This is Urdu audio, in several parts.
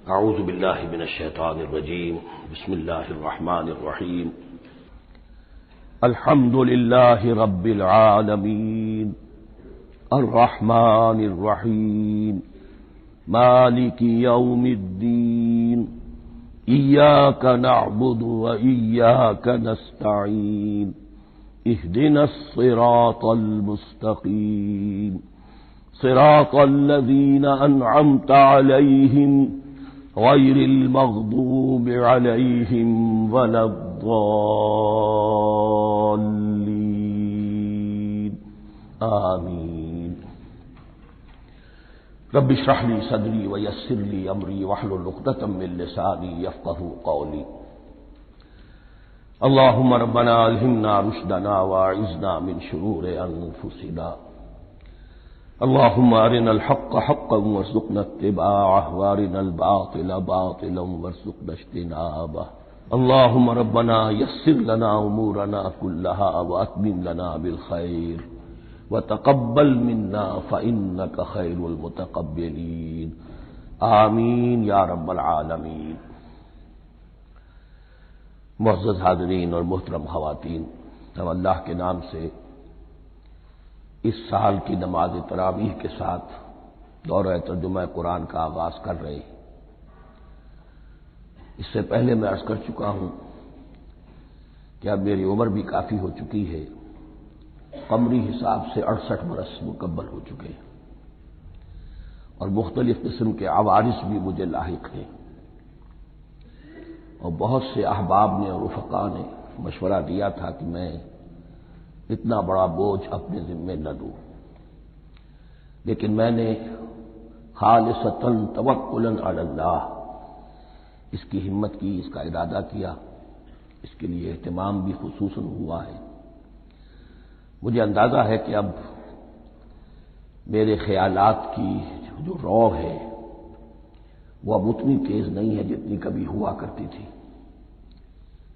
اعوذ باللہ من الشیطان الرجیم بسم اللہ الرحمن الرحیم الحمد للہ رب العالمین الرحمن الرحیم مالک یوم الدین ایاک نعبد و ایاک نستعین اہدنا الصراط المستقیم صراط الذین انعمت علیہم غیر المغضوب علیہم ولا الضالین آمین۔ رب اشرح لی صدری ویسر لی امری واحلل عقدۃ من لسانی یفقہوا قولی۔ اللہم ربنا الہمنا رشدنا واعذنا من شرور انفسنا۔ اللهم أرنا الحق حقا وارزقنا اتباعه وأرنا الباطل باطلا وارزقنا اجتنابه۔ اللهم ربنا يسر لنا أمورنا كلها وأتمم لنا بالخير وتقبل منا فإنك خير المتقبلين آمین یا رب العالمین۔ معزز حاضرین اور محترم خواتین، ہم اللہ کے نام سے اس سال کی نماز تراویح کے ساتھ دورہ ترجمہ قرآن کا آغاز کر رہے ہیں۔ اس سے پہلے میں عرض کر چکا ہوں کہ اب میری عمر بھی کافی ہو چکی ہے، قمری حساب سے 68 برس مکمل ہو چکے ہیں، اور مختلف قسم کے عوارض بھی مجھے لاحق ہیں، اور بہت سے احباب نے اور رفقاء نے مشورہ دیا تھا کہ میں اتنا بڑا بوجھ اپنے ذمے نہ دوں، لیکن میں نے خالصتاً توکلاً علی اللہ اس کی ہمت کی، اس کا ارادہ کیا، اس کے لیے اہتمام بھی خصوصاً ہوا ہے۔ مجھے اندازہ ہے کہ اب میرے خیالات کی جو رو ہے وہ اب اتنی تیز نہیں ہے جتنی کبھی ہوا کرتی تھی۔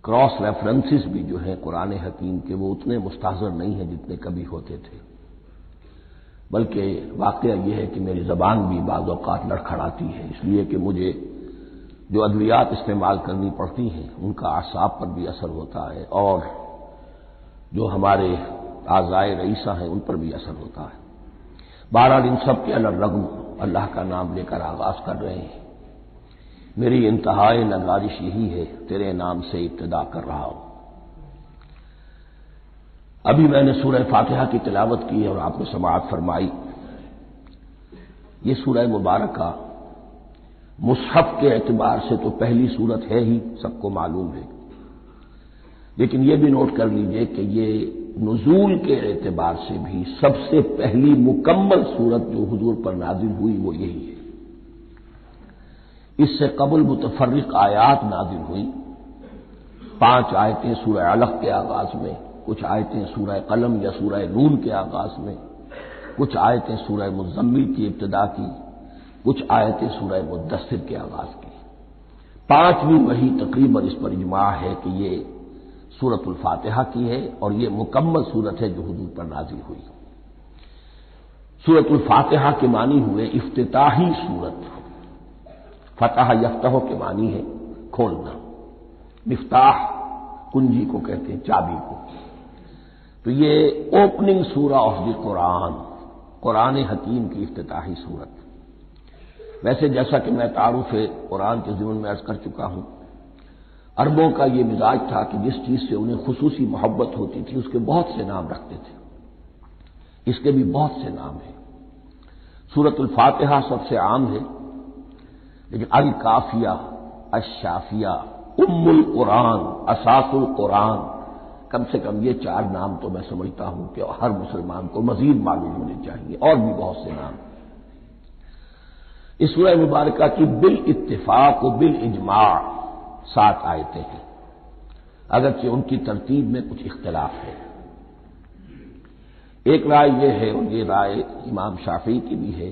کراس ریفرنسز بھی جو ہیں قرآن حکیم کے وہ اتنے مستحضر نہیں ہیں جتنے کبھی ہوتے تھے، بلکہ واقعہ یہ ہے کہ میری زبان بھی بعض اوقات لڑکھڑاتی ہے، اس لیے کہ مجھے جو ادویات استعمال کرنی پڑتی ہیں ان کا اعصاب پر بھی اثر ہوتا ہے، اور جو ہمارے اعضائے رئیسہ ہیں ان پر بھی اثر ہوتا ہے۔ بہرحال ان سب کے الرغم اللہ کا نام لے کر آغاز کر رہے ہیں۔ میری انتہائی نگارش یہی ہے، تیرے نام سے ابتدا کر رہا ہوں۔ ابھی میں نے سورہ فاتحہ کی تلاوت کی اور آپ کو سماعت فرمائی۔ یہ سورہ مبارکہ مصحف کے اعتبار سے تو پہلی سورت ہے ہی، سب کو معلوم ہے، لیکن یہ بھی نوٹ کر لیجئے کہ یہ نزول کے اعتبار سے بھی سب سے پہلی مکمل سورت جو حضور پر نازل ہوئی وہ یہی ہے۔ اس سے قبل متفرق آیات نازل ہوئی، 5 آیتیں سورہ علق کے آغاز میں، کچھ آیتیں سورہ قلم یا سورہ نون کے آغاز میں، کچھ آیتیں سورہ مزمل کی ابتدا کی، کچھ آیتیں سورہ مدثر کے آغاز کی۔ 5ویں وحی تقریباً اس پر اجماع ہے کہ یہ سورۃ الفاتحہ کی ہے، اور یہ مکمل سورت ہے جو حضور پر نازل ہوئی۔ سورۃ الفاتحہ کے معنی ہوئے افتتاحی سورت، فتح یفتح کے معنی ہے کھولنا، مفتاح کنجی کو کہتے ہیں، چابی کو۔ تو یہ اوپننگ سورہ آف دی قرآن، قرآن حکیم کی افتتاحی سورت۔ ویسے جیسا کہ میں تعارف قرآن کے ضمن میں عرض کر چکا ہوں، عربوں کا یہ مزاج تھا کہ جس چیز سے انہیں خصوصی محبت ہوتی تھی اس کے بہت سے نام رکھتے تھے۔ اس کے بھی بہت سے نام ہیں۔ سورۃ الفاتحہ سب سے عام ہے، لیکن الکافیہ، الشافیہ، ام القرآن، اساس القرآن، کم سے کم یہ 4 نام تو میں سمجھتا ہوں کہ ہر مسلمان کو مزید معلوم ہونے چاہیے، اور بھی بہت سے نام۔ اس سورہ مبارکہ کی بالاتفاق و بالاجماع 7 آیتیں ہیں، اگرچہ ان کی ترتیب میں کچھ اختلاف ہے۔ ایک رائے یہ ہے، اور یہ رائے امام شافعی کی بھی ہے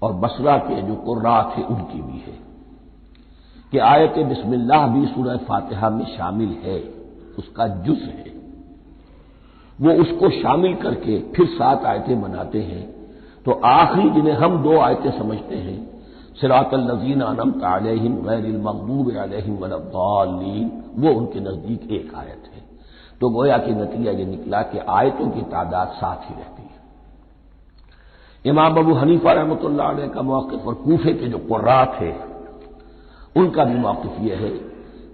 اور بصرہ کے جو قراء تھے ان کی بھی ہے، کہ آیت بسم اللہ بھی سورہ فاتحہ میں شامل ہے، اس کا جز ہے۔ وہ اس کو شامل کر کے پھر 7 آیتیں بناتے ہیں، تو آخری جنہیں ہم 2 آیتیں سمجھتے ہیں صراط الذین انعمت علیہم غیر المغضوب علیہم ولا الضالین، وہ ان کے نزدیک ایک آیت ہے۔ تو گویا کہ نتیجہ یہ نکلا کہ آیتوں کی تعداد 7 ہی رہتی ہے۔ امام ابو حنیفہ رحمۃ اللہ علیہ کا موقف اور کوفے کے جو قراء تھے ان کا بھی موقف یہ ہے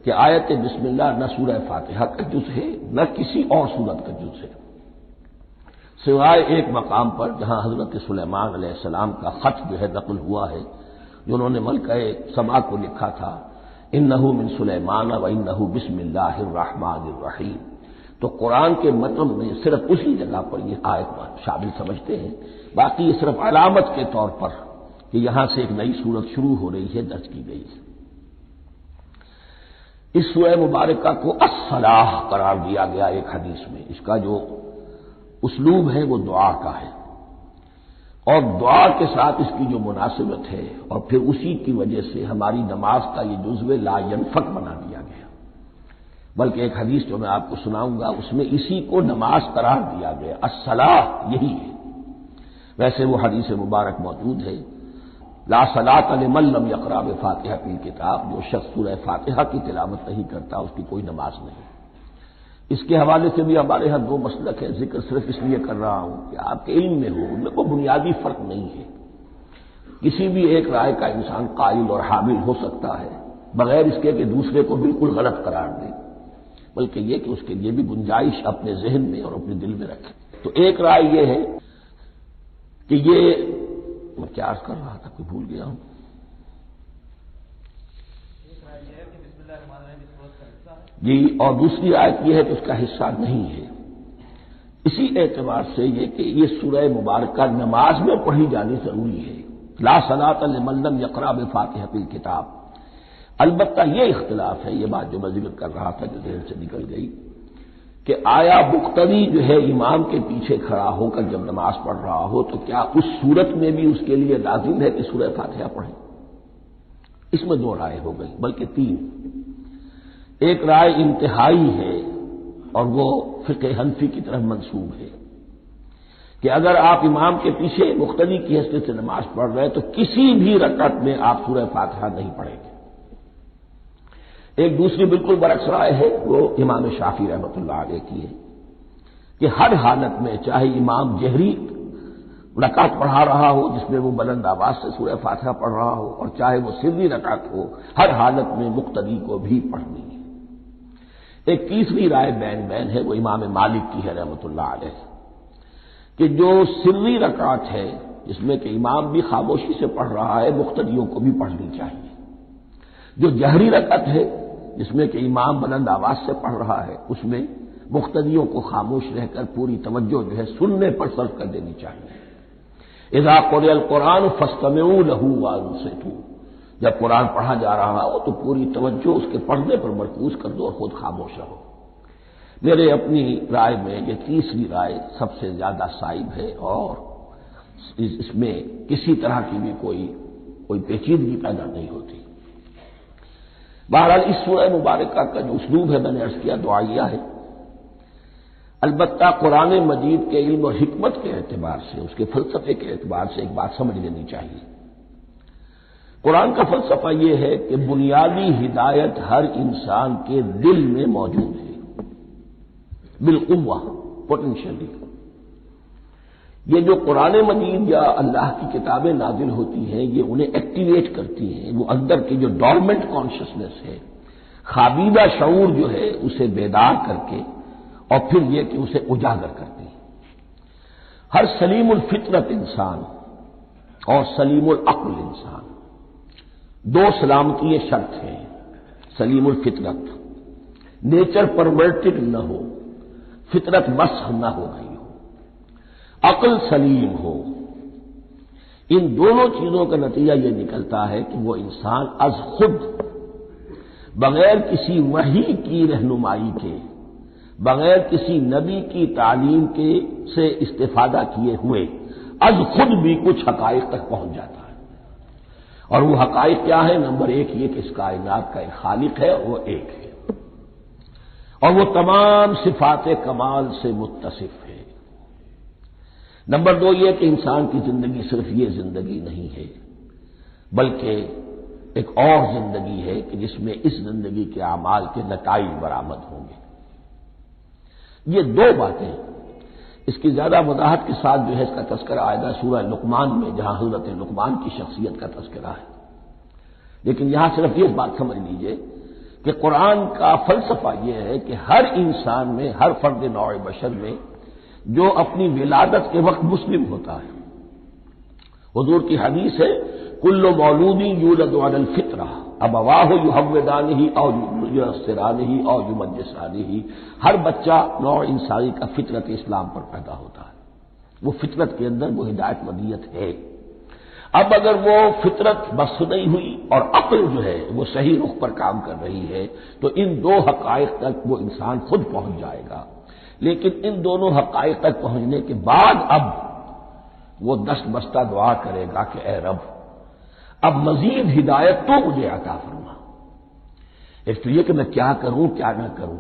کہ آیت بسم اللہ نہ سورہ فاتحہ کا جز ہے نہ کسی اور سورت کا جز ہے، سوائے ایک مقام پر جہاں حضرت سلیمان علیہ السلام کا خط جو ہے نقل ہوا ہے، جو انہوں نے ملکہ سبا کو لکھا تھا، انہ من سلیمان و انہ بسم اللہ الرحمن الرحیم۔ تو قرآن کے متن میں صرف اسی جگہ پر یہ آیت شامل سمجھتے ہیں، باقی یہ صرف علامت کے طور پر کہ یہاں سے ایک نئی سورت شروع ہو رہی ہے درج کی گئی ہے۔ اس سورہ مبارکہ کو الصلاح قرار دیا گیا ایک حدیث میں، اس کا جو اسلوب ہے وہ دعا کا ہے، اور دعا کے ساتھ اس کی جو مناسبت ہے اور پھر اسی کی وجہ سے ہماری نماز کا یہ جزو لا ینفک بنا دیا گیا، بلکہ ایک حدیث جو میں آپ کو سناؤں گا اس میں اسی کو نماز قرار دیا گیا، الصلاح یہی ہے۔ ویسے وہ حدیث مبارک موجود ہے، لا صلاۃ لمن لم یقرأ بفاتحۃ الکتاب، جو شخص سورہ فاتحہ کی تلاوت نہیں کرتا اس کی کوئی نماز نہیں۔ اس کے حوالے سے بھی ہمارے ہاں دو مسلک ہے، ذکر صرف اس لیے کر رہا ہوں کہ آپ کے علم میں ہو، ان میں کوئی بنیادی فرق نہیں ہے، کسی بھی ایک رائے کا انسان قائل اور حامل ہو سکتا ہے بغیر اس کے کہ دوسرے کو بالکل غلط قرار دے، بلکہ یہ کہ اس کے لیے بھی گنجائش اپنے ذہن میں اور اپنے دل میں رکھے۔ تو ایک رائے یہ ہے کہ یہ میں کیا عرض کر رہا تھا کوئی بھول گیا ہوں۔ جی، اور دوسری آیت یہ ہے کہ اس کا حصہ نہیں ہے، اسی اعتبار سے یہ کہ یہ سورہ مبارکہ نماز میں پڑھی جانی ضروری ہے، لا صلاۃ لمن لم یقرأ بفاتحۃ الکتاب۔ البتہ یہ اختلاف ہے، یہ بات جو میں ذکر کر رہا تھا جو ذہن سے نکل گئی، کہ آیا مقتدی جو ہے امام کے پیچھے کھڑا ہو کر جب نماز پڑھ رہا ہو تو کیا اس صورت میں بھی اس کے لیے لازم ہے کہ سورہ فاتحہ پڑھے؟ اس میں دو رائے ہو گئی، بلکہ تین۔ ایک رائے انتہائی ہے اور وہ فقہ حنفی کی طرف منسوب ہے کہ اگر آپ امام کے پیچھے مقتدی کی حیثیت سے نماز پڑھ رہے تو کسی بھی رکعت میں آپ سورہ فاتحہ نہیں پڑھیں گے۔ ایک دوسری بالکل برعکس رائے ہے، وہ امام شافعی رحمۃ اللہ علیہ کی ہے کہ ہر حالت میں چاہے امام جہری رکعت پڑھا رہا ہو جس میں وہ بلند آواز سے سورہ فاتحہ پڑھ رہا ہو اور چاہے وہ سری رکعت ہو، ہر حالت میں مقتدی کو بھی پڑھنی ہے۔ ایک تیسری رائے بین بین ہے، وہ امام مالک کی ہے رحمۃ اللہ علیہ، کہ جو سری رکعت ہے جس میں کہ امام بھی خاموشی سے پڑھ رہا ہے مقتدیوں کو بھی پڑھنی چاہیے، جو جہری رکعت ہے جس میں کہ امام بلند آواز سے پڑھ رہا ہے اس میں مقتدیوں کو خاموش رہ کر پوری توجہ جو ہے سننے پر صرف کر دینی چاہیے۔ اذا قرئ القرآن فاستمعوا له وانصتوا، جب قرآن پڑھا جا رہا ہو تو پوری توجہ اس کے پڑھنے پر مرکوز کر دو اور خود خاموش رہو۔ میرے اپنی رائے میں یہ تیسری رائے سب سے زیادہ صائب ہے اور اس میں کسی طرح کی بھی کوئی پیچیدگی پیدا نہیں ہوتی۔ بہرحال اس سورہ مبارکہ کا جو اسلوب ہے میں نے عرض کیا دعائیہ ہے، البتہ قرآن مجید کے علم اور حکمت کے اعتبار سے، اس کے فلسفے کے اعتبار سے ایک بات سمجھ لینی چاہیے۔ قرآن کا فلسفہ یہ ہے کہ بنیادی ہدایت ہر انسان کے دل میں موجود ہے، بالقوہ، پوٹینشلی۔ یہ جو قرآن مجید یا اللہ کی کتابیں نازل ہوتی ہیں یہ انہیں ایکٹیویٹ کرتی ہیں، وہ اندر کی جو ڈورمنٹ کانشسنس ہے، خوابیدہ شعور جو ہے اسے بیدار کر کے اور پھر یہ کہ اسے اجاگر کرتی ہیں۔ ہر سلیم الفطرت انسان اور سلیم العقل انسان، دو سلامتی شرط ہیں، سلیم الفطرت، نیچر پرورٹڈ نہ ہو، فطرت مسخ نہ ہو گئی ہو، عقل سلیم ہو۔ ان دونوں چیزوں کا نتیجہ یہ نکلتا ہے کہ وہ انسان از خود بغیر کسی وحی کی رہنمائی کے، بغیر کسی نبی کی تعلیم کے سے استفادہ کیے ہوئے از خود بھی کچھ حقائق تک پہنچ جاتا ہے۔ اور وہ حقائق کیا ہے؟ نمبر ایک یہ کہ اس کائنات کا ایک خالق ہے اور وہ ایک ہے، اور وہ تمام صفات کمال سے متصف ہے۔ نمبر دو یہ کہ انسان کی زندگی صرف یہ زندگی نہیں ہے، بلکہ ایک اور زندگی ہے کہ جس میں اس زندگی کے اعمال کے نتائج برآمد ہوں گے۔ یہ دو باتیں، اس کی زیادہ وضاحت کے ساتھ جو ہے اس کا تذکرہ آئے گا سورہ لقمان میں، جہاں حضرت لقمان کی شخصیت کا تذکرہ ہے۔ لیکن یہاں صرف یہ بات سمجھ لیجئے کہ قرآن کا فلسفہ یہ ہے کہ ہر انسان میں، ہر فرد نوع بشر میں جو اپنی ولادت کے وقت مسلم ہوتا ہے، حضور کی حدیث ہے کل مولود یولد علی الفطرہ ابواہ یحودانہ او ینصرانہ او یمجسانہ، ہر بچہ نوع انسانی کا فطرت اسلام پر پیدا ہوتا ہے، وہ فطرت کے اندر وہ ہدایت مدیت ہے۔ اب اگر وہ فطرت بس نہیں ہوئی اور عقل جو ہے وہ صحیح رخ پر کام کر رہی ہے تو ان دو حقائق تک وہ انسان خود پہنچ جائے گا۔ لیکن ان دونوں حقائق تک پہنچنے کے بعد اب وہ دست بستہ دعا کرے گا کہ اے رب اب مزید ہدایت تو مجھے عطا فرما۔ ایک تو یہ کہ میں کیا کروں کیا نہ کروں،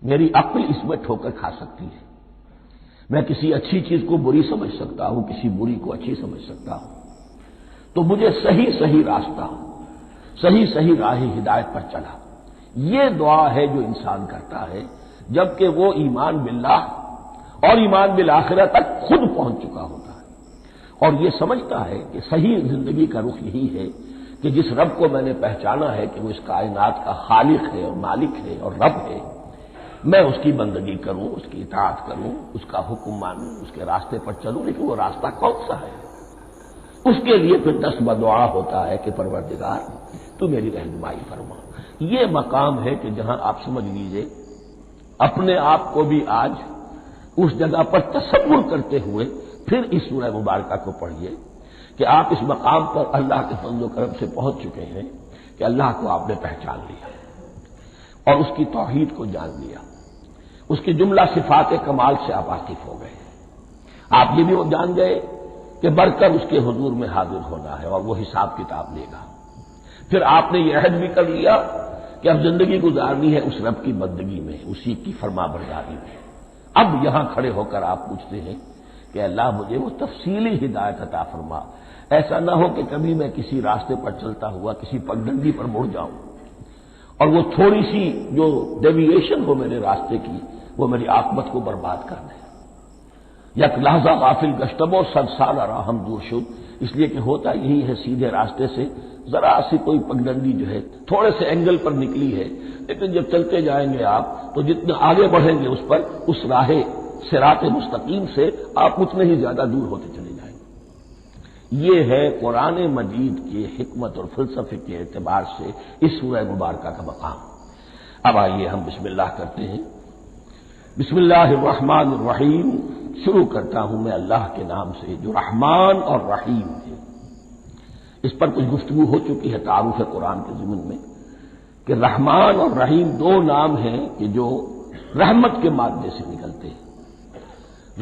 میری عقل اس میں ٹھوکر کھا سکتی ہے، میں کسی اچھی چیز کو بری سمجھ سکتا ہوں، کسی بری کو اچھی سمجھ سکتا ہوں، تو مجھے صحیح راستہ، صحیح راہ ہدایت پر چلا۔ یہ دعا ہے جو انسان کرتا ہے جبکہ وہ ایمان باللہ اور ایمان بالآخرہ تک خود پہنچ چکا ہوتا ہے اور یہ سمجھتا ہے کہ صحیح زندگی کا رخ یہی ہے کہ جس رب کو میں نے پہچانا ہے کہ وہ اس کائنات کا خالق ہے اور مالک ہے اور رب ہے، میں اس کی بندگی کروں، اس کی اطاعت کروں، اس کا حکم مانوں، اس کے راستے پر چلوں۔ لیکن وہ راستہ کون سا ہے؟ اس کے لیے پھر دست بدعا ہوتا ہے کہ پروردگار تو میری رہنمائی فرما۔ یہ مقام ہے کہ جہاں آپ سمجھ لیجئے اپنے آپ کو بھی آج اس جگہ پر تصور کرتے ہوئے پھر اس سورہ مبارکہ کو پڑھیے کہ آپ اس مقام پر اللہ کے فضل و کرم سے پہنچ چکے ہیں کہ اللہ کو آپ نے پہچان لیا اور اس کی توحید کو جان لیا، اس کی جملہ صفات کمال سے آپ واقف ہو گئے۔ آپ یہ بھی جان گئے کہ بڑھ کر اس کے حضور میں حاضر ہونا ہے اور وہ حساب کتاب لے گا۔ پھر آپ نے یہ عہد بھی کر لیا کہ اب زندگی گزارنی ہے اس رب کی بندگی میں، اسی کی فرما برداری میں۔ اب یہاں کھڑے ہو کر آپ پوچھتے ہیں کہ اللہ مجھے وہ تفصیلی ہدایت عطا فرما، ایسا نہ ہو کہ کبھی میں کسی راستے پر چلتا ہوا کسی پگڈنڈی پر مڑ جاؤں اور وہ تھوڑی سی جو ڈیویشن ہو میرے راستے کی وہ میری عاقبت کو برباد کر دے۔ یک لحظہ غافل گشتم و صد سال راہم دور شد، اس لیے کہ ہوتا یہی ہے صیدھے راستے سے ذرا سی کوئی پگڈنڈی جو ہے تھوڑے سے اینگل پر نکلی ہے، لیکن جب چلتے جائیں گے آپ تو جتنے آگے بڑھیں گے اس پر اس راہ صراط مستقیم سے آپ اتنے ہی زیادہ دور ہوتے چلے جائیں گے۔ یہ ہے قرآن مجید کی حکمت اور فلسفے کے اعتبار سے اس سورہ مبارکہ کا مقام۔ اب آئیے ہم بسم اللہ کرتے ہیں۔ بسم اللہ الرحمن الرحیم، شروع کرتا ہوں میں اللہ کے نام سے جو رحمان اور رحیم ہے۔ اس پر کچھ گفتگو ہو چکی ہے تعارف قرآن کے ضمن میں کہ رحمان اور رحیم دو نام ہیں کہ جو رحمت کے مادے سے نکلتے ہیں۔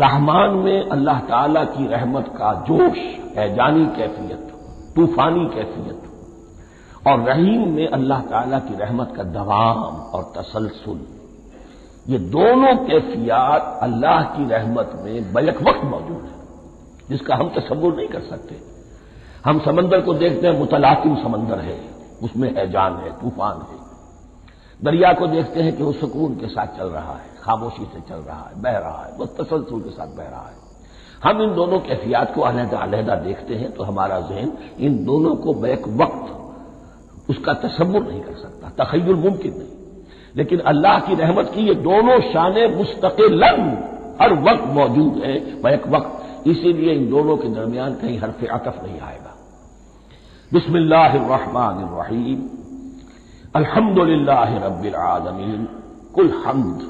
رحمان میں اللہ تعالی کی رحمت کا جوش، ہیجانی کیفیت، طوفانی کیفیت، اور رحیم میں اللہ تعالی کی رحمت کا دوام اور تسلسل۔ یہ دونوں کیفیات اللہ کی رحمت میں بیک وقت موجود ہیں جس کا ہم تصور نہیں کر سکتے۔ ہم سمندر کو دیکھتے ہیں، متلاطم سمندر ہے، اس میں ہیجان ہے، طوفان ہے۔ دریا کو دیکھتے ہیں کہ وہ سکون کے ساتھ چل رہا ہے، خاموشی سے چل رہا ہے، بہہ رہا ہے، بس تسلسل کے ساتھ بہہ رہا ہے۔ ہم ان دونوں کیفیات کو علیحدہ علیحدہ دیکھتے ہیں تو ہمارا ذہن ان دونوں کو بیک وقت اس کا تصور نہیں کر سکتا، تخیل ممکن نہیں۔ لیکن اللہ کی رحمت کی یہ دونوں شانیں مستقلاً ہر وقت موجود ہیں بیک وقت، اسی لیے ان دونوں کے درمیان کہیں حرف عطف نہیں آئے گا۔ بسم اللہ الرحمن الرحیم، الحمد للہ رب العالمین، کل حمد،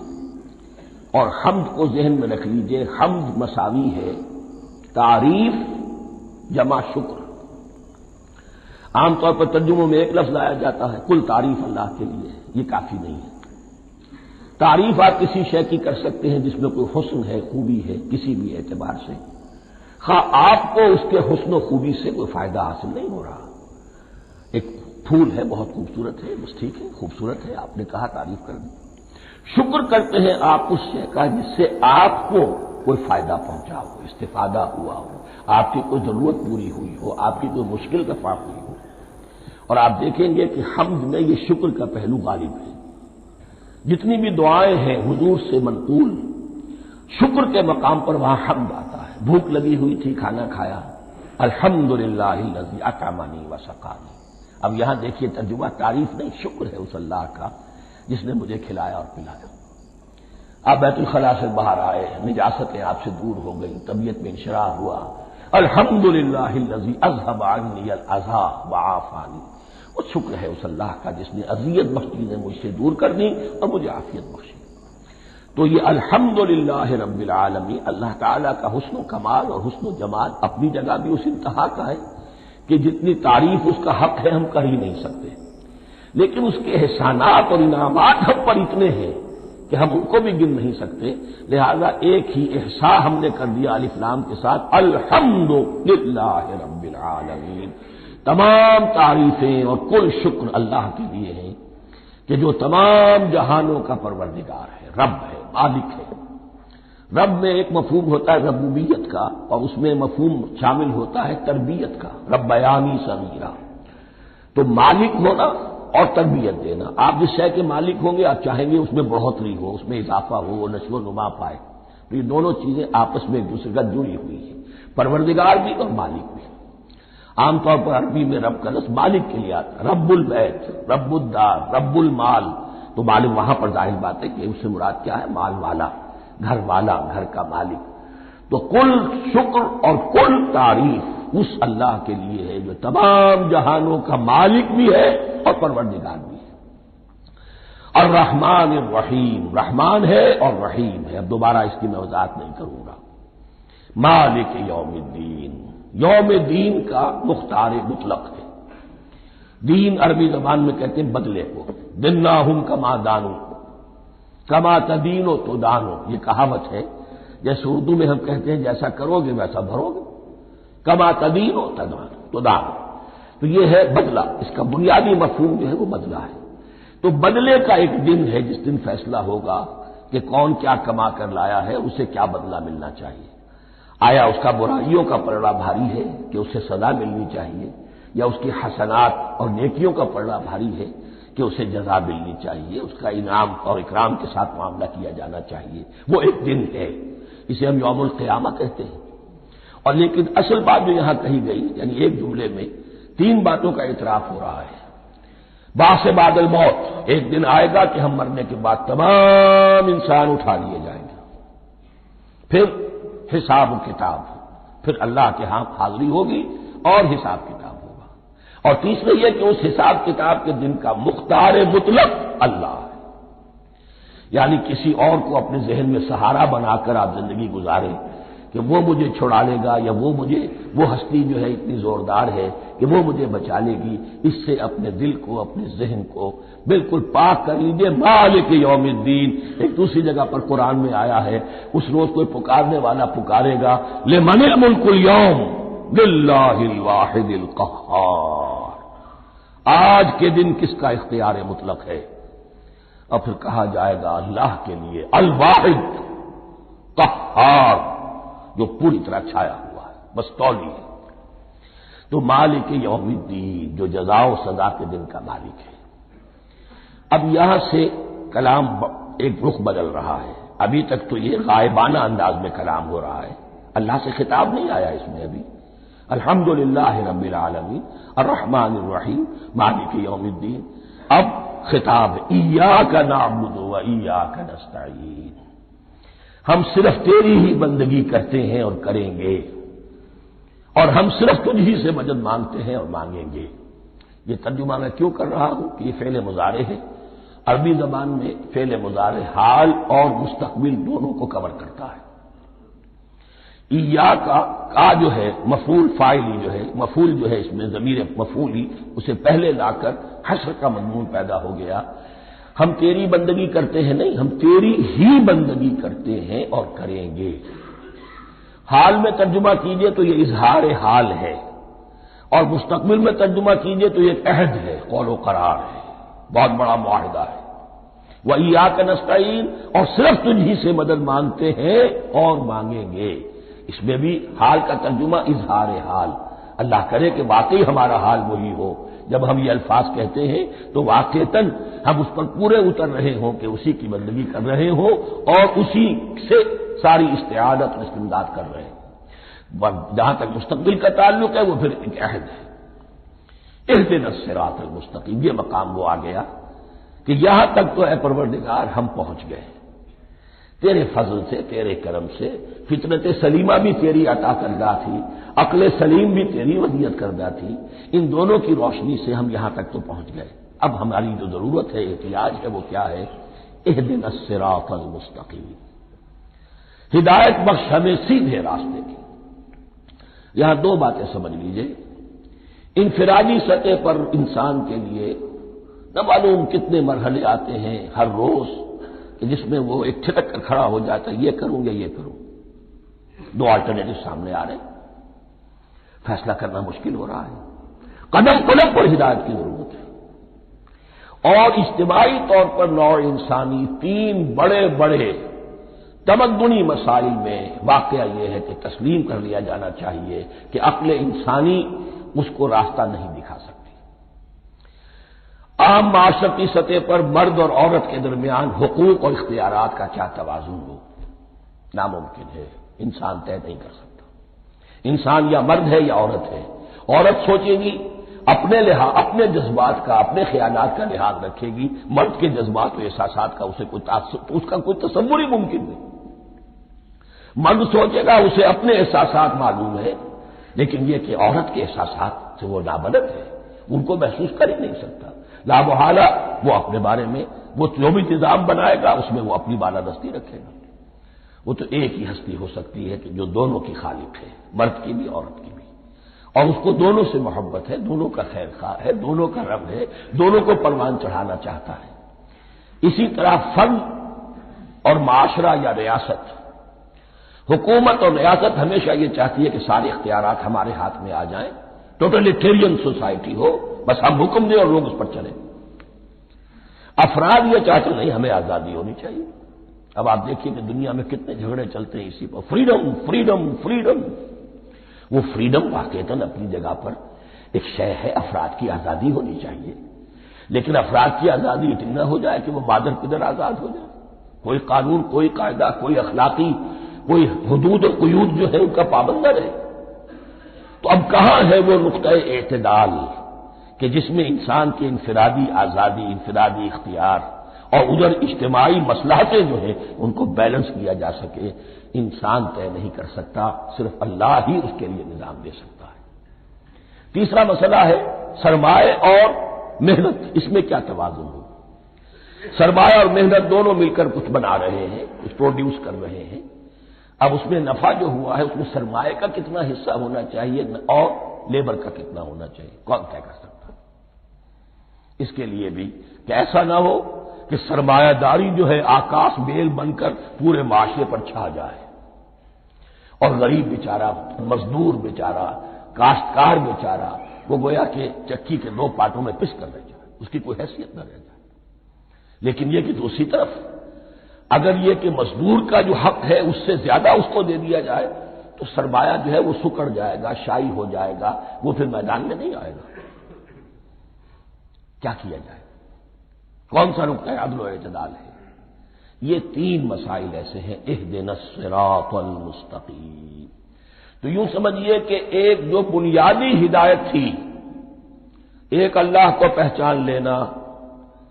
اور حمد کو ذہن میں رکھ لیجئے، حمد مساوی ہے تعریف جمع شکر۔ عام طور پر ترجموں میں ایک لفظ لایا جاتا ہے، کل تعریف اللہ کے لیے، یہ کافی نہیں ہے۔ تعریف آپ کسی شے کی کر سکتے ہیں جس میں کوئی حسن ہے، خوبی ہے، کسی بھی اعتبار سے، خواہ آپ کو اس کے حسن و خوبی سے کوئی فائدہ حاصل نہیں ہو رہا۔ ایک پھول ہے، بہت خوبصورت ہے، بس ٹھیک ہے، خوبصورت ہے، آپ نے کہا تعریف کر دی۔ شکر کرتے ہیں آپ اس شے کا جس سے آپ کو کوئی فائدہ پہنچا ہو، استفادہ ہوا ہو، آپ کی کوئی ضرورت پوری ہوئی ہو، آپ کی کوئی مشکل رفع ہوئی ہو۔ اور آپ دیکھیں گے کہ حمد میں یہ شکر کا پہلو غالب ہے۔ جتنی بھی دعائیں ہیں حضور سے منقول، شکر کے مقام پر وہاں حمد آتا ہے۔ بھوک لگی ہوئی تھی، کھانا کھایا، الحمدللہ الذی اطعمنی وسقانی۔ اب یہاں دیکھیے ترجمہ تعریف نہیں، شکر ہے اس اللہ کا جس نے مجھے کھلایا اور پلایا۔ آپ بیت الخلاء سے باہر آئے، نجاستیں آپ سے دور ہو گئی، طبیعت میں انشراح ہوا، الحمدللہ الذی اذھب عنی الاذی وعافانی۔ وہ شکر ہے اس اللہ کا جس نے اذیت بخش چیزیں مجھ سے دور کر دی اور مجھے عافیت بخشی۔ تو یہ الحمدللہ رب العالمین اللہ تعالیٰ کا حسن و کمال اور حسن و جمال اپنی جگہ بھی اس انتہا کا ہے کہ جتنی تعریف اس کا حق ہے ہم کر ہی نہیں سکتے، لیکن اس کے احسانات اور انعامات ہم پر اتنے ہیں کہ ہم ان کو بھی گن نہیں سکتے۔ لہذا ایک ہی احساء ہم نے کر دیا الف لام کے ساتھ، الحمدللہ رب العالمین۔ تمام تعریفیں اور کل شکر اللہ کے لیے ہیں کہ جو تمام جہانوں کا پروردگار ہے، رب ہے، مالک ہے۔ رب میں ایک مفہوم ہوتا ہے ربوبیت کا، اور اس میں مفہوم شامل ہوتا ہے تربیت کا، ربیانی صغیرا۔ تو مالک ہونا اور تربیت دینا، آپ جس شے کے مالک ہوں گے آپ چاہیں گے اس میں بڑھوتری ہو، اس میں اضافہ ہو، وہ نشو و نما پائے۔ تو یہ دونوں چیزیں آپس میں ایک دوسرے کا جڑی ہوئی ہیں، پروردگار بھی اور مالک بھی۔ عام طور پر عربی میں رب کا لفظ مالک کے لیے آتا ہے، رب البیت، رب الدار، رب المال۔ تو مالک وہاں پر ظاہر بات ہے کہ اس سے مراد کیا ہے، مال والا، گھر والا، گھر کا مالک۔ تو کل شکر اور کل تعریف اس اللہ کے لیے ہے جو تمام جہانوں کا مالک بھی ہے اور پروردگار بھی ہے۔ الرحمن الرحیم، رحمان ہے اور رحیم ہے۔ اب دوبارہ اس کی میں وضاحت نہیں کروں گا۔ مالک یوم الدین، یوم دین کا مختار مطلق ہے۔ دین عربی زبان میں کہتے ہیں بدلے کو، دناہم کما دانو، کما تدینو تو دانو، یہ کہاوت ہے۔ جیسے اردو میں ہم کہتے ہیں جیسا کرو گے ویسا بھرو گے، کما تدینو تو دانو، تو یہ ہے بدلہ۔ اس کا بنیادی مفہوم جو ہے وہ بدلہ ہے۔ تو بدلے کا ایک دن ہے جس دن فیصلہ ہوگا کہ کون کیا کما کر لایا ہے، اسے کیا بدلہ ملنا چاہیے۔ آیا اس کا برائیوں کا پلڑا بھاری ہے کہ اسے سزا ملنی چاہیے، یا اس کی حسنات اور نیکیوں کا پلڑا بھاری ہے کہ اسے جزا ملنی چاہیے، اس کا انعام اور اکرام کے ساتھ معاملہ کیا جانا چاہیے۔ وہ ایک دن ہے، اسے ہم یوم القیامہ کہتے ہیں۔ اور لیکن اصل بات جو یہاں کہی گئی، یعنی ایک جملے میں تین باتوں کا اعتراف ہو رہا ہے۔ بعث بعد الموت، ایک دن آئے گا کہ ہم مرنے کے بعد تمام انسان اٹھا لیے جائیں گے، پھر حساب و کتاب، پھر اللہ کے ہاں حاضری ہوگی اور حساب کتاب ہوگا۔ اور تیسرے یہ کہ اس حساب کتاب کے دن کا مختار مطلق اللہ ہے، یعنی کسی اور کو اپنے ذہن میں سہارا بنا کر آپ زندگی گزاریں کہ وہ مجھے چھڑا لے گا، یا وہ ہستی جو ہے اتنی زوردار ہے کہ وہ مجھے بچا لے گی، اس سے اپنے دل کو، اپنے ذہن کو بالکل پاک کر لیجیے۔ مالک یوم الدین، ایک دوسری جگہ پر قرآن میں آیا ہے، اس روز کوئی پکارنے والا پکارے گا، لمن الملک اليوم للہ الواحد القہار، آج کے دن کس کا اختیار مطلق ہے؟ اور پھر کہا جائے گا اللہ کے لیے، الواحد قہار، جو پوری طرح چھایا ہوا ہے، بس تولی ہے۔ تو مالک یوم الدین، جو جزا و سزا کے دن کا مالک ہے۔ اب یہاں سے کلام ایک رخ بدل رہا ہے۔ ابھی تک تو یہ غائبانہ انداز میں کلام ہو رہا ہے، اللہ سے خطاب نہیں آیا اس میں ابھی۔ الحمدللہ رب العالمین الرحمن الرحیم مالک یوم الدین۔ اب خطاب ایاک نعبد و ایاک نستعین، ہم صرف تیری ہی بندگی کرتے ہیں اور کریں گے، اور ہم صرف تجھ ہی سے مدد مانگتے ہیں اور مانگیں گے۔ یہ ترجمہ میں کیوں کر رہا ہوں کہ یہ فعل مضارع ہے۔ عربی زبان میں فعل مضارع حال اور مستقبل دونوں کو کور کرتا ہے۔ کا جو ہے مفعول فاعلی جو ہے، مفعول جو ہے اس میں ضمیر مفعولی اسے پہلے لا کر حشر کا مضمون پیدا ہو گیا۔ ہم تیری بندگی کرتے ہیں نہیں، ہم تیری ہی بندگی کرتے ہیں اور کریں گے۔ حال میں ترجمہ کیجئے تو یہ اظہار حال ہے، اور مستقبل میں ترجمہ کیجئے تو یہ عہد ہے، قول و قرار ہے، بہت بڑا معاہدہ ہے۔ وَإِيَّاكَ نَسْتَعِينُ، اور صرف تجھی سے مدد مانگتے ہیں اور مانگیں گے۔ اس میں بھی حال کا ترجمہ اظہار حال، اللہ کرے کہ واقعی ہمارا حال وہی ہو، جب ہم یہ الفاظ کہتے ہیں تو واقعتاً ہم اس پر پورے اتر رہے ہوں کہ اسی کی بندگی کر رہے ہوں اور اسی سے ساری استعانت اور استمداد کر رہے ہیں۔ جہاں تک مستقبل کا تعلق ہے وہ پھر ایک عہد ہے، اہدنا الصراط المستقیم، یہ مقام وہ آ گیا کہ یہاں تک تو اے پروردگار ہم پہنچ گئے، تیرے فضل سے، تیرے کرم سے، فطرت سلیمہ بھی تیری عطا کردہ تھی، عقل سلیم بھی تیری ودیعت کردہ تھی، ان دونوں کی روشنی سے ہم یہاں تک تو پہنچ گئے۔ اب ہماری جو ضرورت ہے، احتیاج ہے، وہ کیا ہے؟ اہدنا الصراط المستقیم، ہدایت بخش ہمیں سیدھے راستے کی۔ یہاں دو باتیں سمجھ لیجئے، انفرادی سطح پر انسان کے لیے نہ معلوم کتنے مرحلے آتے ہیں ہر روز کہ جس میں وہ ایک ٹھٹک کر کھڑا ہو جاتا ہے، یہ کروں یا یہ کروں، دو آلٹرنیٹو سامنے آ رہے ہیں، فیصلہ کرنا مشکل ہو رہا ہے، قدم قدم پر ہدایت کی ضرورت ہے۔ اور اجتماعی طور پر نوع انسانی تین بڑے بڑے تمدنی مسائل میں واقعہ یہ ہے کہ تسلیم کر لیا جانا چاہیے کہ عقل انسانی اس کو راستہ نہیں دکھا سکتی۔ عام معاشرتی سطح پر مرد اور عورت کے درمیان حقوق اور اختیارات کا کیا توازن ہو، ناممکن ہے، انسان طے نہیں کر سکتا۔ انسان یا مرد ہے یا عورت ہے، عورت سوچے گی اپنے لحاظ، اپنے جذبات کا، اپنے خیالات کا لحاظ رکھے گی، مرد کے جذبات و احساسات کا اس کا کوئی تصور ہی ممکن نہیں۔ مرد سوچے گا اسے اپنے احساسات معلوم ہے، لیکن یہ کہ عورت کے احساسات سے وہ نابلد ہے، ان کو محسوس کر ہی نہیں سکتا، لا محالہ وہ اپنے بارے میں وہ جو بھی نظام بنائے گا اس میں وہ اپنی بالادستی رکھے گا۔ وہ تو ایک ہی ہستی ہو سکتی ہے کہ جو دونوں کی خالق ہے، مرد کی بھی عورت کی بھی، اور اس کو دونوں سے محبت ہے، دونوں کا خیر خواہ ہے، دونوں کا رب ہے، دونوں کو پروان چڑھانا چاہتا ہے۔ اسی طرح فرد اور معاشرہ یا ریاست، حکومت اور ریاست ہمیشہ یہ چاہتی ہے کہ سارے اختیارات ہمارے ہاتھ میں آ جائیں، ٹوٹلیٹیرین سوسائٹی ہو، بس ہم حکم دیں اور لوگ اس پر چلیں۔ افراد یہ چاہتے نہیں، ہمیں آزادی ہونی چاہیے۔ اب آپ دیکھیے کہ دنیا میں کتنے جھگڑے چلتے ہیں اسی پر، فریڈم فریڈم فریڈم۔ وہ فریڈم واقعتاً اپنی جگہ پر ایک شے ہے، افراد کی آزادی ہونی چاہیے، لیکن افراد کی آزادی اتنی نہ ہو جائے کہ وہ مادر پدر آزاد ہو جائے، کوئی قانون، کوئی قاعدہ، کوئی اخلاقی، کوئی حدود اور قیود جو ہے ان کا پابند نہ رہے۔ تو اب کہاں ہے وہ نقطۂ اعتدال کہ جس میں انسان کی انفرادی آزادی، انفرادی اختیار اور ادھر اجتماعی مصلحتیں جو ہیں ان کو بیلنس کیا جا سکے؟ انسان طے نہیں کر سکتا، صرف اللہ ہی اس کے لیے نظام دے سکتا ہے۔ تیسرا مسئلہ ہے سرمایہ اور محنت، اس میں کیا توازن ہو؟ سرمایہ اور محنت دونوں مل کر کچھ بنا رہے ہیں، کچھ پروڈیوس کر رہے ہیں۔ اب اس میں نفع جو ہوا ہے اس میں سرمایہ کا کتنا حصہ ہونا چاہیے اور لیبر کا کتنا ہونا چاہیے، کون طے کر سکتا ہے؟ اس کے لیے بھی کہ ایسا نہ ہو کہ سرمایہ داری جو ہے آکاش بیل بن کر پورے معاشرے پر چھا جائے اور غریب بیچارہ، مزدور بیچارہ، کاشتکار بیچارہ وہ گویا کہ چکی کے دو پارٹوں میں پس کر رہ جائے، اس کی کوئی حیثیت نہ رہ جائے۔ لیکن یہ کہ دوسری طرف اگر یہ کہ مزدور کا جو حق ہے اس سے زیادہ اس کو دے دیا جائے تو سرمایہ جو ہے وہ سکڑ جائے گا، شائی ہو جائے گا، وہ پھر میدان میں نہیں آئے گا۔ کیا کیا جائے؟ کون سا نقطہ عدل و اعتدال ہے؟ یہ تین مسائل ایسے ہیں، اہدنا الصراط المستقیم۔ تو یوں سمجھیے کہ ایک جو بنیادی ہدایت تھی، ایک اللہ کو پہچان لینا،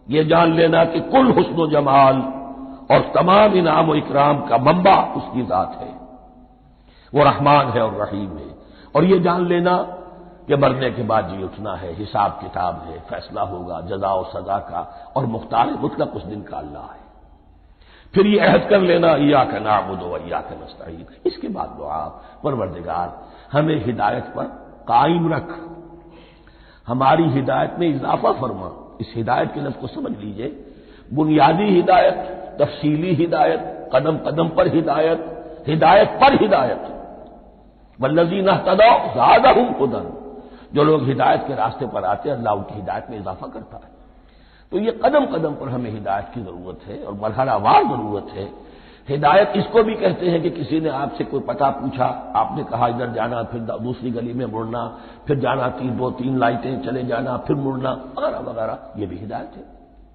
یہ جان لینا کہ کل حسن و جمال اور تمام انعام و اکرام کا منبع اس کی ذات ہے، وہ رحمان ہے اور رحیم ہے، اور یہ جان لینا کہ مرنے کے بعد جی اٹھنا ہے، حساب کتاب ہے، فیصلہ ہوگا جزا و سزا کا، اور مختار مطلق اس دن کا اللہ ہے۔ پھر یہ عہد کر لینا ایاک نعبد و ایاک نستعین۔ اس کے بعد دعا، پروردگار ہمیں ہدایت پر قائم رکھ، ہماری ہدایت میں اضافہ فرما۔ اس ہدایت کے لفظ کو سمجھ لیجئے، بنیادی ہدایت، تفصیلی ہدایت، قدم قدم پر ہدایت، ہدایت پر ہدایت۔ والذین اہتدوا زادہم ہدی، جو لوگ ہدایت کے راستے پر آتے ہیں اللہ ان کی ہدایت میں اضافہ کرتا ہے۔ تو یہ قدم قدم پر ہمیں ہدایت کی ضرورت ہے اور مرحلہ وار ضرورت ہے۔ ہدایت اس کو بھی کہتے ہیں کہ کسی نے آپ سے کوئی پتہ پوچھا، آپ نے کہا ادھر جانا، پھر دوسری گلی میں مڑنا، پھر جانا دو تین لائٹیں چلے جانا، پھر مڑنا وغیرہ وغیرہ، یہ بھی ہدایت ہے،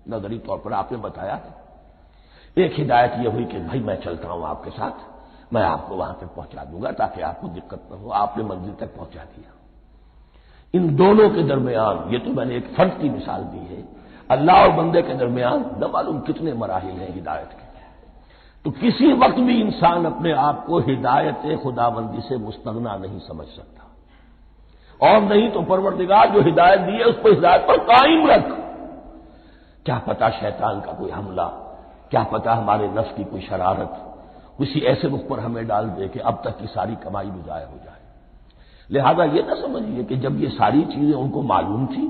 نظری طور پر آپ نے بتایا ہے۔ ایک ہدایت یہ ہوئی کہ بھائی میں چلتا ہوں آپ کے ساتھ، میں آپ کو وہاں پہ پہنچا دوں گا تاکہ آپ کو دقت نہ ہو، آپ نے منزل تک پہنچا دیا۔ ان دونوں کے درمیان، یہ تو میں نے ایک فرد کی مثال دی ہے، اللہ اور بندے کے درمیان نہ معلوم کتنے مراحل ہیں ہدایت کے۔ تو کسی وقت بھی انسان اپنے آپ کو ہدایت خداوندی سے مستغنا نہیں سمجھ سکتا، اور نہیں تو پروردگار جو ہدایت دی ہے اس کو ہدایت پر قائم رکھ۔ کیا پتہ شیطان کا کوئی حملہ، کیا پتہ ہمارے نفس کی کوئی شرارت کسی ایسے رخ پر ہمیں ڈال دے کہ اب تک کی ساری کمائی بھی ضائع ہو جائے۔ لہذا یہ نہ سمجھیے کہ جب یہ ساری چیزیں ان کو معلوم تھی،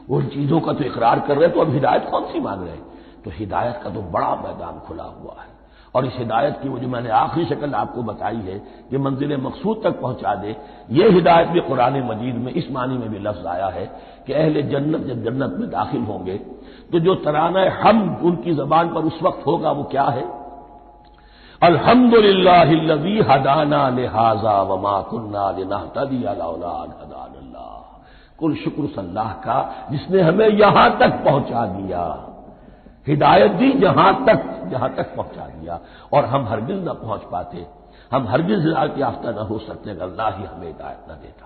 وہ ان چیزوں کا تو اقرار کر رہے تو اب ہدایت کون سی مانگ رہے ہیں؟ تو ہدایت کا تو بڑا میدان کھلا ہوا ہے، اور اس ہدایت کی وہ جو میں نے آخری شکل آپ کو بتائی ہے کہ منزل مقصود تک پہنچا دے، یہ ہدایت بھی قرآن مجید میں اس معنی میں بھی لفظ آیا ہے کہ اہل جنت جب جنت میں داخل ہوں گے تو جو ترانہ حمد ان کی زبان پر اس وقت ہوگا وہ کیا ہے؟ الحمدللہ الذی ہدانا لہذا وما کنا لنہتدی لولا ان ہدانا اللہ۔ کل شکر اس اللہ کا جس نے ہمیں یہاں تک پہنچا دیا، ہدایت دی جہاں تک پہنچا دیا، اور ہم ہرگز نہ پہنچ پاتے، ہم ہرگز ہدایت یافتہ نہ ہو سکتے اگر اللہ ہی ہمیں ہدایت نہ دیتا۔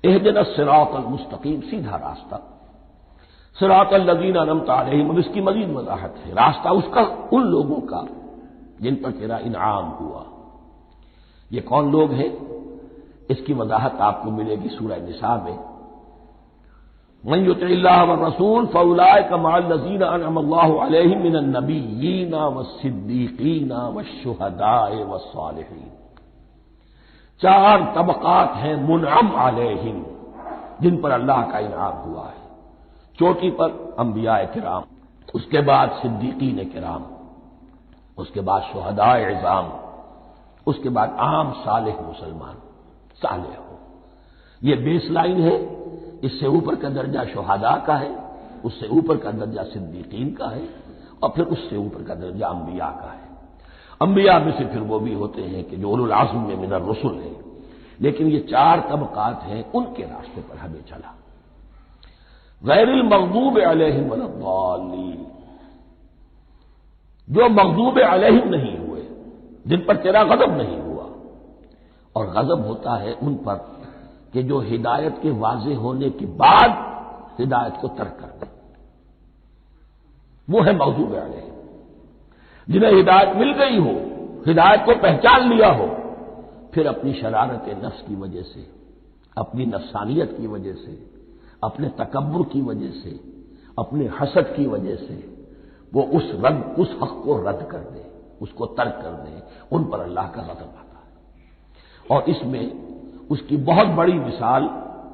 اہدنا الصراط المستقیم، سیدھا راستہ، صراط الذین انعمت علیہم، اب اس کی مزید وضاحت ہے، راستہ اس کا ان لوگوں کا جن پر تیرا انعام ہوا۔ یہ کون لوگ ہیں؟ اس کی وضاحت آپ کو ملے گی سورہ نساء میں، من یطع اللہ والرسول فاولئک مع الذین انعم اللہ علیہم من النبیین والصدیقین والشہداء والصالحین۔ چار طبقات ہیں منعم علیہم جن پر اللہ کا انعام ہوا ہے۔ چوٹی پر انبیاء کرام، اس کے بعد صدیقین کرام، اس کے بعد شہداء عظام، اس کے بعد عام صالح مسلمان، صالح ہو۔ یہ بیس لائن ہے، اس سے اوپر کا درجہ شہداء کا ہے، اس سے اوپر کا درجہ صدیقین کا ہے، اور پھر اس سے اوپر کا درجہ انبیاء کا ہے۔ انبیاء میں سے پھر وہ بھی ہوتے ہیں کہ جو اولو العزم میں من الرسل ہیں، لیکن یہ چار طبقات ہیں، ان کے راستے پر ہمیں چلا۔ غیر المغضوب علیہم ولا الضالین، جو مغضوب علیہم نہیں ہوئے، جن پر تیرا غضب نہیں ہوا، اور غضب ہوتا ہے ان پر کہ جو ہدایت کے واضح ہونے کے بعد ہدایت کو ترک کر دیں، وہ ہے مغضوب علیہم۔ جنہیں ہدایت مل گئی ہو، ہدایت کو پہچان لیا ہو، پھر اپنی شرارت نفس کی وجہ سے، اپنی نفسانیت کی وجہ سے، اپنے تکبر کی وجہ سے، اپنے حسد کی وجہ سے وہ اس حق کو رد کر دے، اس کو ترک کر دے، ان پر اللہ کا غضب آتا ہے۔ اور اس میں اس کی بہت بڑی مثال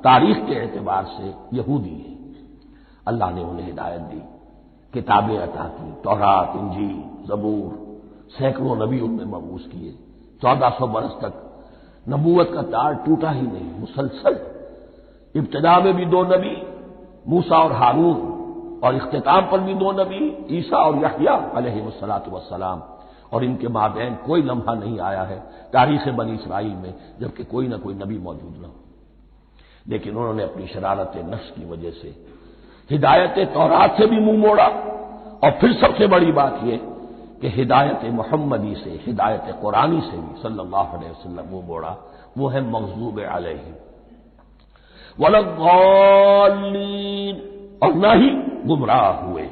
تاریخ کے اعتبار سے یہودی ہے۔ اللہ نے انہیں ہدایت دی، کتابیں عطا کی، تورات، انجیل، زبور، سینکڑوں نبی ان میں مبعوث کیے، 1400 برس تک نبوت کا تار ٹوٹا ہی نہیں، مسلسل۔ ابتدا میں بھی 2 نبی، موسیٰ اور ہارون، اور اختتام پر بھی 2 نبی، عیسیٰ اور یحییٰ علیہ الصلاۃ والسلام، اور ان کے مابین کوئی لمحہ نہیں آیا ہے تاریخ بنی اسرائیل میں جبکہ کوئی نہ کوئی نبی موجود نہ ہو۔ لیکن انہوں نے اپنی شرارت نفس کی وجہ سے ہدایت تورات سے بھی منہ موڑا، اور پھر سب سے بڑی بات یہ کہ ہدایت محمدی سے، ہدایت قرآنی سے بھی صلی اللہ علیہ وسلم منہ موڑا، وہ ہے مغضوب علیہم ولا الضالین، اور نہ ہی گمراہ ہوئے۔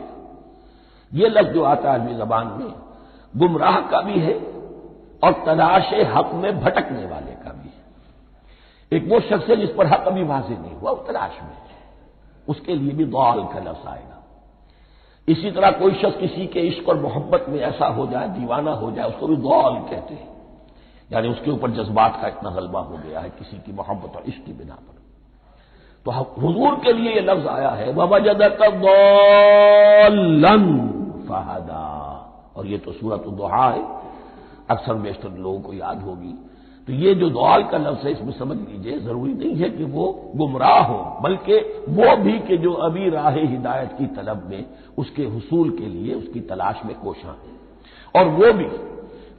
یہ لفظ جو آتا ہے عربی زبان میں گمراہ کا بھی ہے اور تلاش حق میں بھٹکنے والے کا بھی ہے۔ ایک وہ شخص ہے جس پر حق ابھی واضح نہیں ہوا، وہ تلاش میں ہے، اس کے لیے بھی ضال کا لفظ آئے گا۔ اسی طرح کوئی شخص کسی کے عشق اور محبت میں ایسا ہو جائے، دیوانہ ہو جائے، اس کو بھی ضال کہتے ہیں، یعنی اس کے اوپر جذبات کا اتنا غلبہ ہو گیا ہے کسی کی محبت اور عشق کی بنا پر۔ تو حضور کے لیے یہ لفظ آیا ہے وَوَجَدَكَ ضَالًّا فَهَدَىٰ، اور یہ تو سورۃ الضحیٰ ہے، اکثر بیشتر لوگوں کو یاد ہوگی۔ تو یہ جو دوال کا لفظ ہے اس میں سمجھ لیجئے ضروری نہیں ہے کہ وہ گمراہ ہو، بلکہ وہ بھی کہ جو ابھی راہ ہدایت کی طلب میں اس کے حصول کے لیے اس کی تلاش میں کوشاں ہیں، اور وہ بھی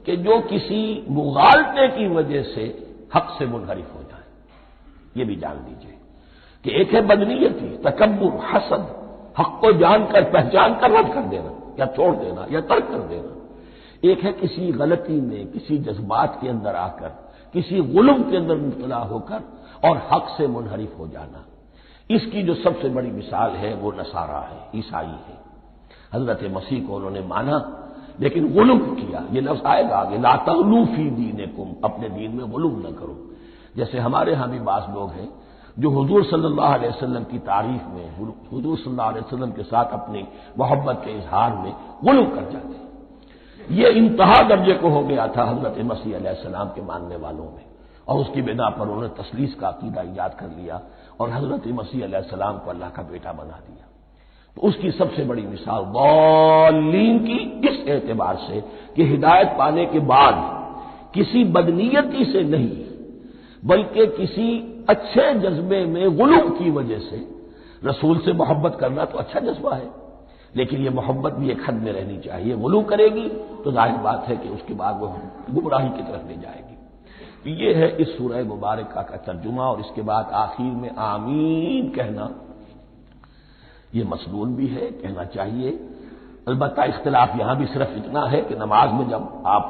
کہ جو کسی مغالطے کی وجہ سے حق سے منحرف ہو جائے۔ یہ بھی جان لیجئے کہ ایک ہے بدنیتی، تکبر، حسد، حق کو جان کر پہچان کر رد کر دینا یا چھوڑ دینا یا ترک کر دینا، ایک ہے کسی غلطی میں کسی جذبات کے اندر آ کر کسی غلم کے اندر مبتلا ہو کر اور حق سے منحرف ہو جانا۔ اس کی جو سب سے بڑی مثال ہے وہ نصارہ ہے، عیسائی ہے۔ حضرت مسیح کو انہوں نے مانا لیکن غلم کیا، یہ لفظ آئے گا آگے، لا تغلوا فی دینکم، اپنے دین میں غلم نہ کرو۔ جیسے ہمارے ہاں بھی بعض لوگ ہیں جو حضور صلی اللہ علیہ وسلم کی تعریف میں، حضور صلی اللہ علیہ وسلم کے ساتھ اپنی محبت کے اظہار میں غلو کر جاتے ہیں۔ یہ انتہا درجے کو ہو گیا تھا حضرت مسیح علیہ السلام کے ماننے والوں میں، اور اس کی بنا پر انہوں نے تثلیث کا عقیدہ ایجاد کر لیا اور حضرت مسیح علیہ السلام کو اللہ کا بیٹا بنا دیا۔ تو اس کی سب سے بڑی مثال ضالین کی اس اعتبار سے کہ ہدایت پانے کے بعد کسی بدنیتی سے نہیں بلکہ کسی اچھے جذبے میں غلو کی وجہ سے رسول سے محبت کرنا تو اچھا جذبہ ہے، لیکن یہ محبت بھی ایک حد میں رہنی چاہیے۔ غلو کرے گی تو ظاہر بات ہے کہ اس کے بعد وہ گمراہی کی طرف لے جائے گی۔ یہ ہے اس سورہ مبارکہ کا ترجمہ، اور اس کے بعد آخر میں آمین کہنا یہ مسنون بھی ہے، کہنا چاہیے۔ البتہ اختلاف یہاں بھی صرف اتنا ہے کہ نماز میں جب آپ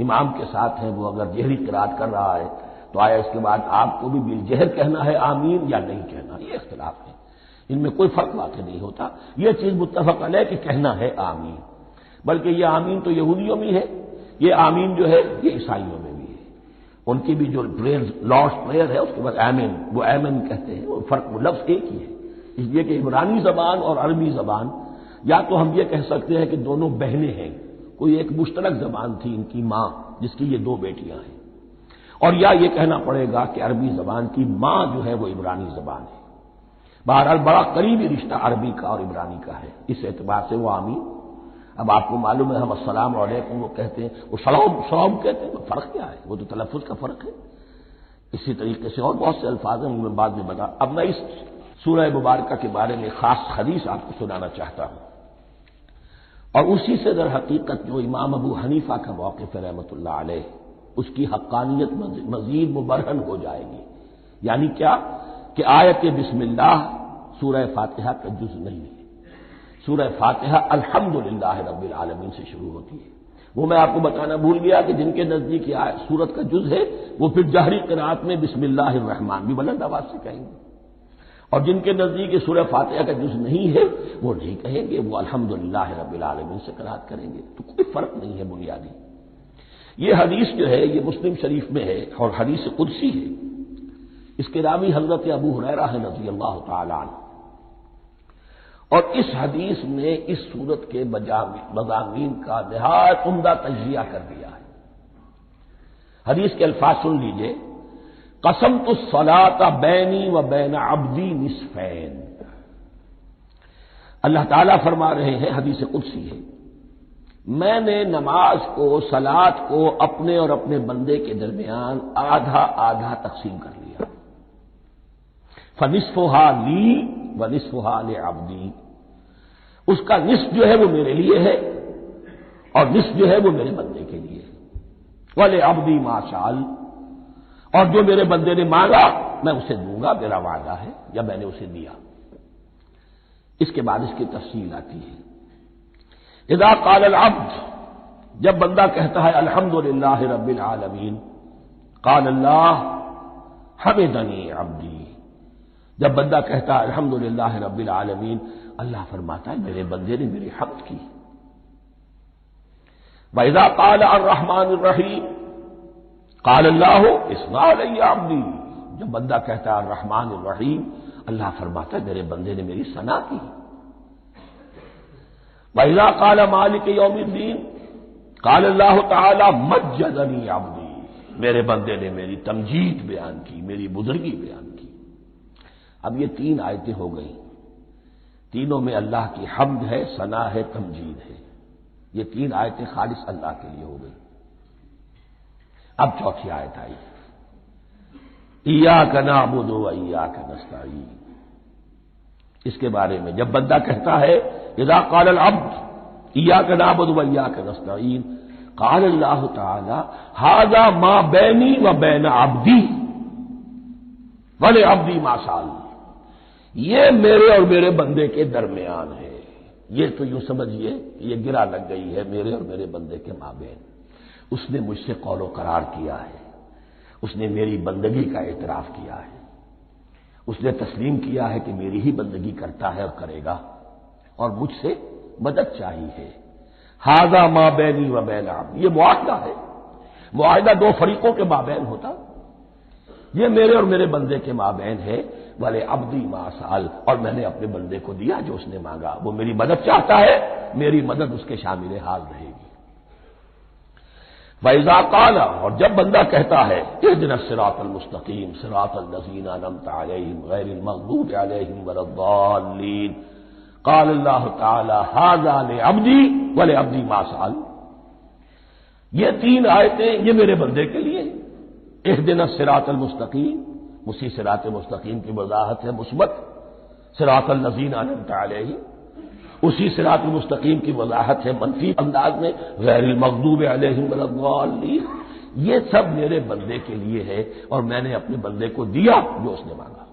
امام کے ساتھ ہیں، وہ اگر جہری قرات کر رہا ہے تو آیا اس کے بعد آپ کو بھی بالجہر کہنا ہے آمین یا نہیں کہنا، یہ اختلاف ہے، ان میں کوئی فرق واقع نہیں ہوتا۔ یہ چیز متفق علیہ کہ کہنا ہے آمین، بلکہ یہ آمین تو یہودیوں میں ہے، یہ آمین جو ہے یہ عیسائیوں میں بھی ہے۔ ان کی بھی جو لارڈس پریئر ہے اس کے بعد آمین، وہ آمین کہتے ہیں، وہ فرق وہ لفظ ایک ہی ہے۔ اس لیے کہ عبرانی زبان اور عربی زبان یا تو ہم یہ کہہ سکتے ہیں کہ دونوں بہنیں ہیں، کوئی ایک مشترک زبان تھی ان کی ماں جس کی یہ دو بیٹیاں ہیں، اور یا یہ کہنا پڑے گا کہ عربی زبان کی ماں جو ہے وہ عبرانی زبان ہے۔ بہرحال بڑا قریبی رشتہ عربی کا اور عبرانی کا ہے، اس اعتبار سے وہ آمین۔ اب آپ کو معلوم ہے ہم السلام علیکم وہ کہتے ہیں، وہ سلام کہتے ہیں، فرق کیا ہے؟ وہ تو تلفظ کا فرق ہے۔ اسی طریقے سے اور بہت سے الفاظ ہیں، میں بعد میں بتا۔ اب میں اس سورہ مبارکہ کے بارے میں خاص حدیث آپ کو سنانا چاہتا ہوں، اور اسی سے در حقیقت جو امام ابو حنیفہ کا موقف ہے رحمۃ اللہ علیہ، اس کی حقانیت مزید مبرہن ہو جائے گی۔ یعنی کیا کہ آیت بسم اللہ سورہ فاتحہ کا جز نہیں ہے، سورہ فاتحہ الحمدللہ رب العالمین سے شروع ہوتی ہے۔ وہ میں آپ کو بتانا بھول گیا کہ جن کے نزدیک سورت کا جز ہے وہ پھر جہری قرات میں بسم اللہ الرحمن بھی بلند آواز سے کہیں گے، اور جن کے نزدیک سورہ فاتحہ کا جز نہیں ہے وہ نہیں کہیں گے، وہ الحمدللہ رب العالمین سے قرات کریں گے۔ تو کوئی فرق نہیں ہے بنیادی۔ یہ حدیث جو ہے یہ مسلم شریف میں ہے اور حدیث قدسی ہے۔ اس کے راوی حضرت ابو ہریرہ ہے رضی اللہ تعالی عنہ، اور اس حدیث نے اس سورت کے مضامین کا نہایت عمدہ تجزیہ کر دیا ہے۔ حدیث کے الفاظ سن لیجئے، قسمت الصلاۃ بینی و بین عبدی نصفین۔ اللہ تعالیٰ فرما رہے ہیں، حدیث قدسی ہے، میں نے نماز کو، صلاۃ کو اپنے اور اپنے بندے کے درمیان آدھا آدھا تقسیم کر لیا۔ فنصفها لی ونصفها لعبدی، اس کا نصف جو ہے وہ میرے لیے ہے اور نصف جو ہے وہ میرے بندے کے لیے ہے۔ ولعبدی ما سأل، اور جو میرے بندے نے مانگا میں اسے دوں گا، میرا وعدہ ہے یا میں نے اسے دیا۔ اس کے بعد اس کی تفصیل آتی ہے، اذا قال العبد، جب بندہ کہتا ہے الحمدللہ رب العالمین، قال اللہ حمدنی عبدی، جب بندہ کہتا ہے الحمدللہ رب العالمین، اللہ فرماتا ہے میرے بندے نے میری حمد کی۔ وَإِذَا قَالَ الرَّحْمَٰنُ الرَّحِيمُ قَالَ اللَّهُ اثْنَىٰ عَلَيَّ عَبْدِي، جب بندہ کہتا ہے الرحمن الرحیم، اللہ فرماتا ہے میرے بندے نے میری ثنا کی۔ وَإِذَا قَالَ مَالِكِ يَوْمِ الدِّينِ قَالَ اللَّهُ تَعَالَىٰ مَجَّدَنِي عَبْدِي، میرے بندے نے میری تمجید بیان کی، میری بزرگی بیان کی۔ اب یہ تین آیتیں ہو گئیں، تینوں میں اللہ کی حمد ہے، ثنا ہے، تمجید ہے۔ یہ تین آیتیں خالص اللہ کے لیے ہو گئی۔ اب چوتھی آیت آئی، ایاک نعبد و ایاک نستعین۔ اس کے بارے میں جب بندہ کہتا ہے اذا قال العبد ایاک نعبد و ایاک نستعین، قال اللہ تعالی ھذا ما بینی و بین عبدی ولعبدی ما سأل، یہ میرے اور میرے بندے کے درمیان ہے۔ یہ تو یوں سمجھیے یہ گرا لگ گئی ہے میرے اور میرے بندے کے مابین۔ اس نے مجھ سے قول و قرار کیا ہے، اس نے میری بندگی کا اعتراف کیا ہے، اس نے تسلیم کیا ہے کہ میری ہی بندگی کرتا ہے اور کرے گا، اور مجھ سے مدد چاہیے ہے۔ ھذا ما بینی و بین عبدی، یہ معاہدہ ہے، معاہدہ دو فریقوں کے مابین ہوتا، یہ میرے اور میرے بندے کے مابین ہے۔ والے عبدی ما سأل، اور میں نے اپنے بندے کو دیا جو اس نے مانگا، وہ میری مدد چاہتا ہے، میری مدد اس کے شامل حال رہے گی۔ وَإِذَا قَالَ، اور جب بندہ کہتا ہے اهْدِنَا الصِّرَاطَ الْمُسْتَقِيمَ صِرَاطَ الَّذِينَ أَنْعَمْتَ عَلَيْهِمْ غَيْرِ الْمَغْضُوبِ عَلَيْهِمْ وَلَا الضَّالِّينَ، قال اللہ تعالی ھذا لعبدی ولعبدی ما سأل، یہ تین آیتیں یہ میرے بندے کے لیے، اهْدِنَا الصِّرَاطَ الْمُسْتَقِيمَ، اسی صراط مستقیم کی وضاحت ہے مثبت، صراط الذین انعمت علیہم، اسی صراط مستقیم کی وضاحت ہے منفی انداز میں، غیر المغضوب علیہم ولا الضالین، یہ سب میرے بندے کے لیے ہے اور میں نے اپنے بندے کو دیا جو اس نے مانگا۔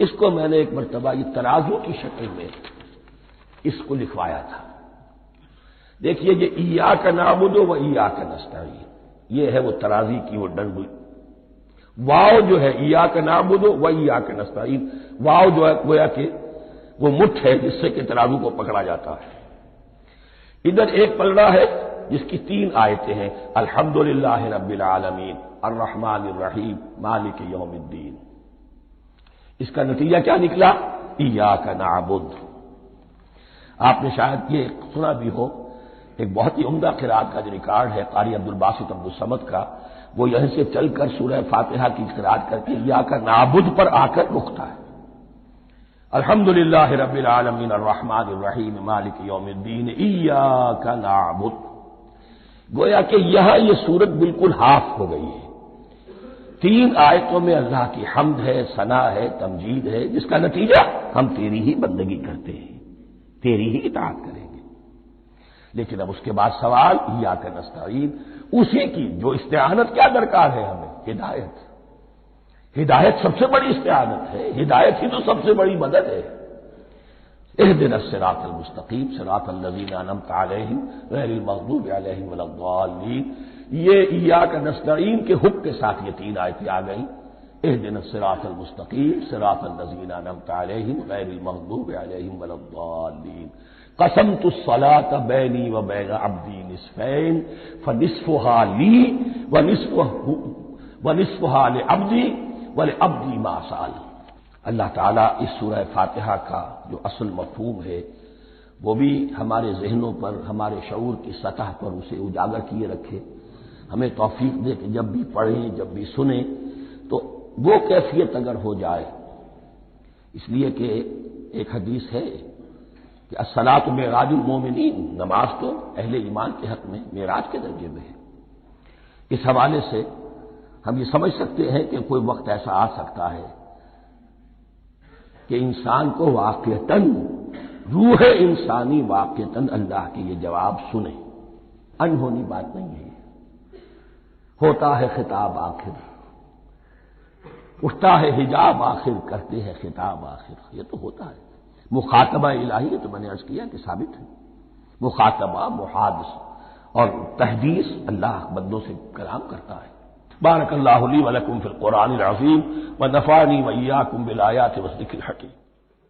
اس کو میں نے ایک مرتبہ یہ ترازو کی شکل میں اس کو لکھوایا تھا۔ دیکھیے یہ ایاک نعبد و ایاک نستعین، یہ ہے وہ ترازی کی وہ ڈنڈ، واو جو ہے ایاک نعبد و ایاک نستعین، واو جو ہے گویا کہ وہ مٹھ ہے جس سے کہ ترازو کو پکڑا جاتا ہے۔ ادھر ایک پلڑا ہے جس کی تین آیتیں ہیں، الحمدللہ رب العالمین الرحمن الرحیم مالک یوم الدین۔ اس کا نتیجہ کیا نکلا؟ ایاک نعبد۔ آپ نے شاید یہ سنا بھی ہو، ایک بہت ہی عمدہ قرات کا جو ریکارڈ ہے قاری عبدالباسط عبدالصمد کا، وہ یہیں سے چل کر سورہ فاتحہ کی قرات کر کے ایاک نعبد پر آ کر رکتا ہے، الحمدللہ رب العالمین الرحمن الرحیم مالک یوم الدین ایاک نعبد۔ گویا کہ یہاں یہ صورت بالکل ہاف ہو گئی ہے، تین آیتوں میں اللہ کی حمد ہے، ثنا ہے، تمجید ہے، جس کا نتیجہ ہم تیری ہی بندگی کرتے ہیں، تیری ہی اطاعت کریں گے۔ لیکن اب اس کے بعد سوال ایاک نستعین، اسی کی جو استعانت کیا درکار ہے ہمیں؟ ہدایت۔ ہدایت سب سے بڑی استعانت ہے، ہدایت ہی تو سب سے بڑی مدد ہے۔ اهدنا الصراط المستقیم صراط الذین انعمت علیہم غیر المغضوب علیہم ولا الضالین، یہ ایاک نستعین کے حکم کے ساتھ یہ تین آیتیں آ گئیں، اهدنا الصراط المستقیم صراط الذین انعمت علیہم غیر المغضوب علیہم ولا الضالین، قسمت الصلاۃ بینی و بین عبدی نصفین فنصفها لی ونصفها لعبدی ولعبدی ما سأل۔ اللہ تعالیٰ اس سورہ فاتحہ کا جو اصل مفہوم ہے وہ بھی ہمارے ذہنوں پر، ہمارے شعور کی سطح پر اسے اجاگر کیے رکھے، ہمیں توفیق دے کہ جب بھی پڑھیں، جب بھی سنیں تو وہ کیفیت اگر ہو جائے، اس لیے کہ ایک حدیث ہے کہ الصلاۃ معراج المومنین، نماز تو اہل ایمان کے حق میں معراج کے درجے میں ہے۔ اس حوالے سے ہم یہ سمجھ سکتے ہیں کہ کوئی وقت ایسا آ سکتا ہے کہ انسان کو واقعتاً، روح انسانی واقعتاً اللہ کے یہ جواب سنے، انہونی بات نہیں ہے۔ ہوتا ہے خطاب آخر، اٹھتا ہے حجاب آخر، کرتے ہیں خطاب آخر، یہ تو ہوتا ہے۔ مخاطبہ الہی ہے تو میں نے عرض کیا کہ ثابت ہے، مخاطبہ، محادث اور تحدیث اللہ بندوں سے کلام کرتا ہے۔ بارک اللہ لی و لکم فی القرآن العظیم ونفعنی و ایاکم بالآیات والذکر الحکیم۔